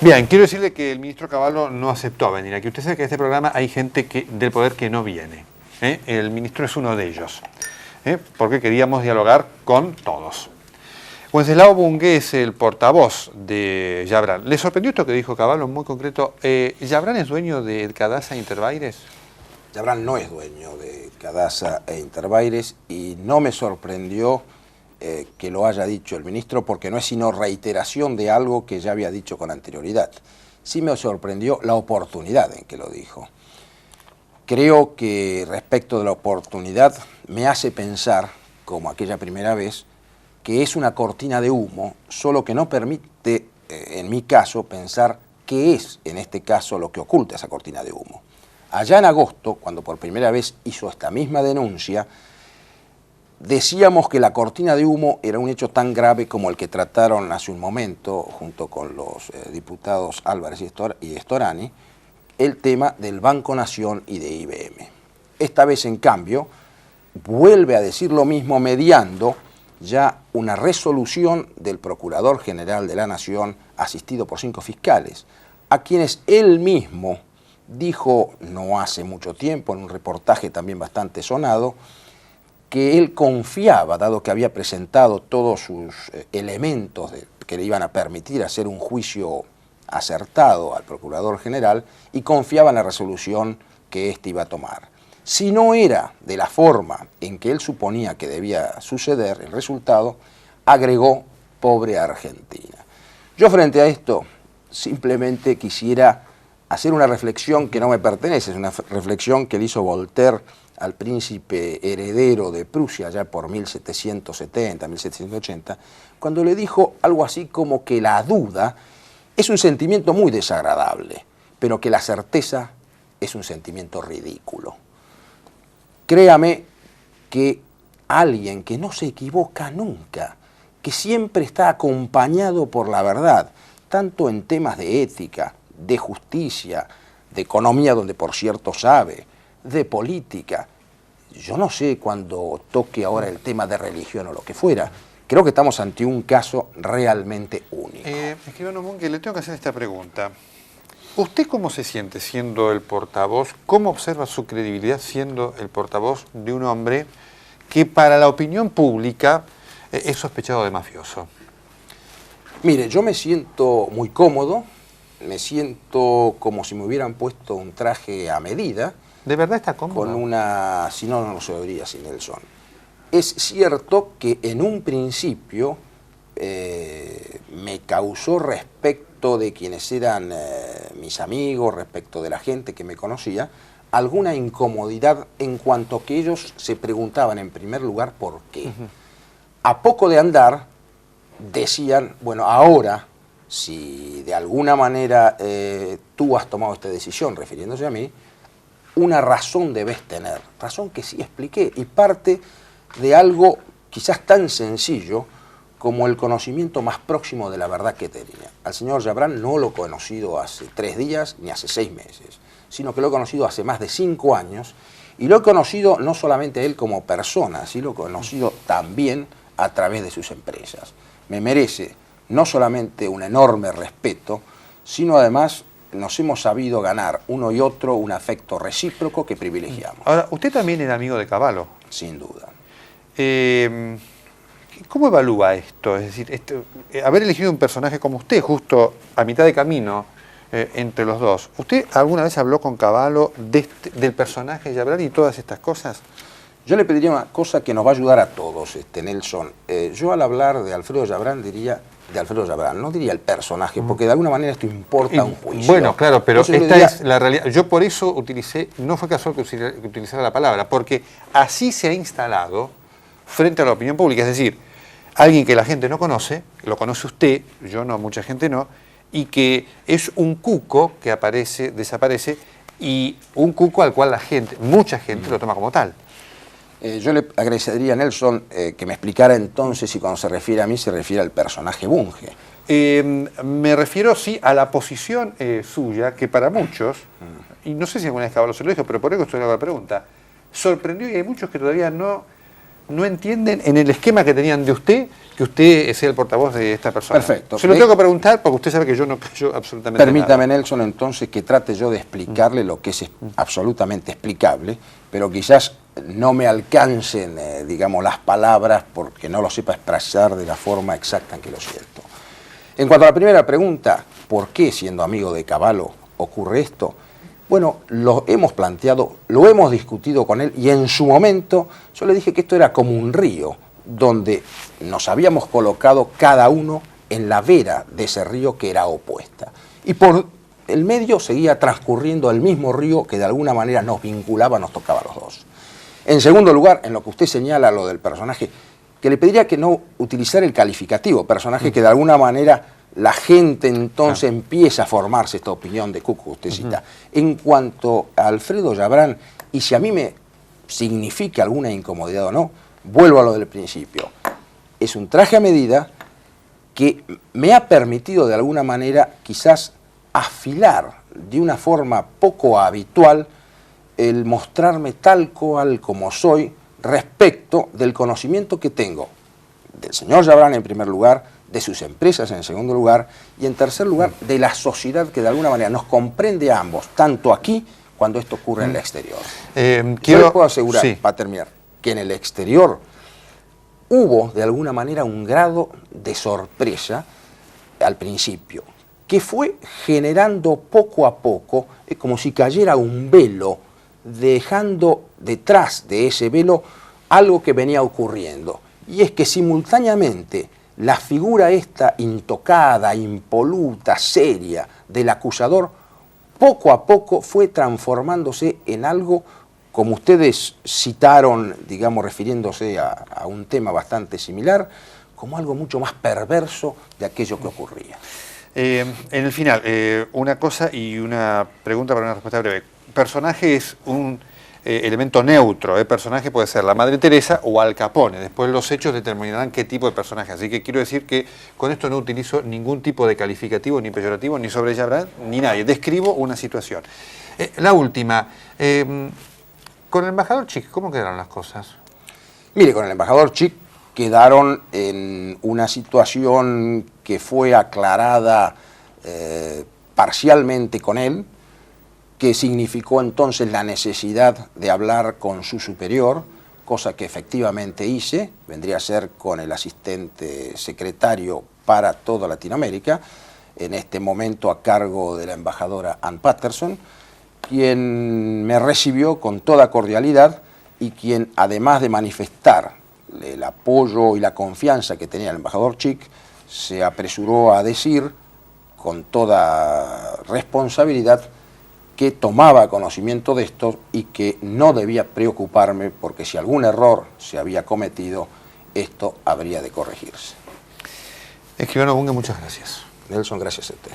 Bien, quiero decirle que el ministro Cavallo no aceptó venir aquí. Usted sabe que en este programa hay gente del poder que no viene. El ministro es uno de ellos, porque queríamos dialogar con todos. Wenceslao Bunge es el portavoz de Yabran. ¿Le sorprendió esto que dijo Cavallo muy concreto? ¿Yabran es dueño de Cadasa Interbaires? Yabran no es dueño de Cadasa e Interbaires y no me sorprendió que lo haya dicho el ministro porque no es sino reiteración de algo que ya había dicho con anterioridad. Sí me sorprendió la oportunidad en que lo dijo. Creo que respecto de la oportunidad me hace pensar, como aquella primera vez, que es una cortina de humo, solo que no permite, en mi caso, pensar qué es, en este caso, lo que oculta esa cortina de humo. Allá en agosto, cuando por primera vez hizo esta misma denuncia, decíamos que la cortina de humo era un hecho tan grave como el que trataron hace un momento, junto con los diputados Álvarez y Storani, el tema del Banco Nación y de IBM. Esta vez, en cambio, vuelve a decir lo mismo mediando ya una resolución del Procurador General de la Nación, asistido por 5 fiscales, a quienes él mismo dijo no hace mucho tiempo, en un reportaje también bastante sonado, que él confiaba, dado que había presentado todos sus elementos que le iban a permitir hacer un juicio acertado al Procurador General, y confiaba en la resolución que éste iba a tomar. Si no era de la forma en que él suponía que debía suceder el resultado, agregó: pobre Argentina. Yo frente a esto simplemente quisiera hacer una reflexión que no me pertenece, es una reflexión que le hizo Voltaire al príncipe heredero de Prusia ya por 1770, 1780, cuando le dijo algo así como que la duda es un sentimiento muy desagradable, pero que la certeza es un sentimiento ridículo. Créame que alguien que no se equivoca nunca, que siempre está acompañado por la verdad, tanto en temas de ética, de justicia, de economía, donde por cierto sabe, de política. Yo no sé cuando toque ahora el tema de religión o lo que fuera. Creo que estamos ante un caso realmente único. Escribano Bunge, le tengo que hacer esta pregunta. ¿Usted cómo se siente siendo el portavoz? ¿Cómo observa su credibilidad siendo el portavoz de un hombre que para la opinión pública es sospechado de mafioso? Mire, yo me siento muy cómodo, me siento como si me hubieran puesto un traje a medida. ¿De verdad está cómodo? Con una... Si no, no lo sabría, si Nelson. Es cierto que en un principio me causó respecto de quienes eran mis amigos, respecto de la gente que me conocía, alguna incomodidad en cuanto que ellos se preguntaban en primer lugar por qué. A poco de andar decían, bueno, ahora, si de alguna manera tú has tomado esta decisión, refiriéndose a mí, una razón debes tener, razón que sí expliqué, y parte de algo quizás tan sencillo como el conocimiento más próximo de la verdad que tenía. Al señor Yabran no lo he conocido hace 3 días ni hace 6 meses, sino que lo he conocido hace más de 5 años, y lo he conocido no solamente a él como persona, sino lo he conocido también a través de sus empresas. Me merece no solamente un enorme respeto, sino además nos hemos sabido ganar uno y otro un afecto recíproco que privilegiamos. Ahora, usted también era amigo de Cavallo. Sin duda. ¿Cómo evalúa esto? Es decir, haber elegido un personaje como usted, justo a mitad de camino entre los dos. ¿Usted alguna vez habló con Cavallo del personaje Yabran y todas estas cosas? Yo le pediría una cosa que nos va a ayudar a todos, Nelson. Yo al hablar de Alfredo Yabran diría de Alfredo Yabran, no diría el personaje, porque de alguna manera esto importa un juicio. Bueno, claro, pero entonces esta diría, es la realidad. Yo por eso utilicé, no fue casual que utilizara la palabra, porque así se ha instalado frente a la opinión pública. Es decir, alguien que la gente no conoce, lo conoce usted, yo no, mucha gente no, y que es un cuco que aparece, desaparece, y un cuco al cual la gente, mucha gente lo toma como tal. Yo le agradecería a Nelson que me explicara entonces si cuando se refiere a mí se refiere al personaje Bunge. Me refiero, sí, a la posición suya, que para muchos, y no sé si alguna vez Cavallo se lo dijo, pero por eso estoy haciendo la pregunta, sorprendió, y hay muchos que todavía no no entienden en el esquema que tenían de usted que usted sea el portavoz de esta persona. Perfecto. Se lo tengo que preguntar porque usted sabe que yo no callo absolutamente Permítame, nada. Nelson, entonces que trate yo de explicarle lo que es absolutamente explicable, pero quizás no me alcancen, digamos, las palabras porque no lo sepa expresar de la forma exacta en que lo siento. En cuanto a la primera pregunta, ¿por qué, siendo amigo de Cavallo, ocurre esto? Bueno, lo hemos planteado, lo hemos discutido con él y en su momento yo le dije que esto era como un río, donde nos habíamos colocado cada uno en la vera de ese río que era opuesta. Y por el medio seguía transcurriendo el mismo río que de alguna manera nos vinculaba, nos tocaba a los dos. En segundo lugar, en lo que usted señala, lo del personaje, que le pediría que no utilizara el calificativo, personaje que de alguna manera la gente entonces empieza a formarse esta opinión de Cuco que usted cita. En cuanto a Alfredo Yabrán, y si a mí me significa alguna incomodidad o no, vuelvo a lo del principio. Es un traje a medida que me ha permitido de alguna manera quizás afilar de una forma poco habitual el mostrarme tal cual como soy respecto del conocimiento que tengo del señor Yabrán en primer lugar, de sus empresas en segundo lugar y en tercer lugar de la sociedad que de alguna manera nos comprende a ambos, tanto aquí cuando esto ocurre en el exterior. Yo les puedo asegurar, para terminar, que en el exterior hubo de alguna manera un grado de sorpresa al principio, que fue generando poco a poco, como si cayera un velo, dejando detrás de ese velo algo que venía ocurriendo. Y es que simultáneamente la figura esta intocada, impoluta, seria del acusador, poco a poco fue transformándose en algo, como ustedes citaron, digamos, refiriéndose a un tema bastante similar, como algo mucho más perverso de aquello que ocurría. En el final, una cosa y una pregunta para una respuesta breve. Personaje es un elemento neutro. Personaje puede ser la Madre Teresa o Al Capone. Después los hechos determinarán qué tipo de personaje. Así que quiero decir que con esto no utilizo ningún tipo de calificativo ni peyorativo ni sobre Yabrán ni nadie. Describo una situación. La última. Con el embajador Chic, ¿cómo quedaron las cosas? Mire, con el embajador Chic quedaron en una situación que fue aclarada parcialmente con él, que significó entonces la necesidad de hablar con su superior, cosa que efectivamente hice, vendría a ser con el asistente secretario para toda Latinoamérica, en este momento a cargo de la embajadora Ann Patterson, quien me recibió con toda cordialidad y quien, además de manifestar el apoyo y la confianza que tenía el embajador Chic, se apresuró a decir con toda responsabilidad que tomaba conocimiento de esto y que no debía preocuparme porque si algún error se había cometido, esto habría de corregirse. Escribano Bunge, muchas gracias. Nelson, gracias a usted.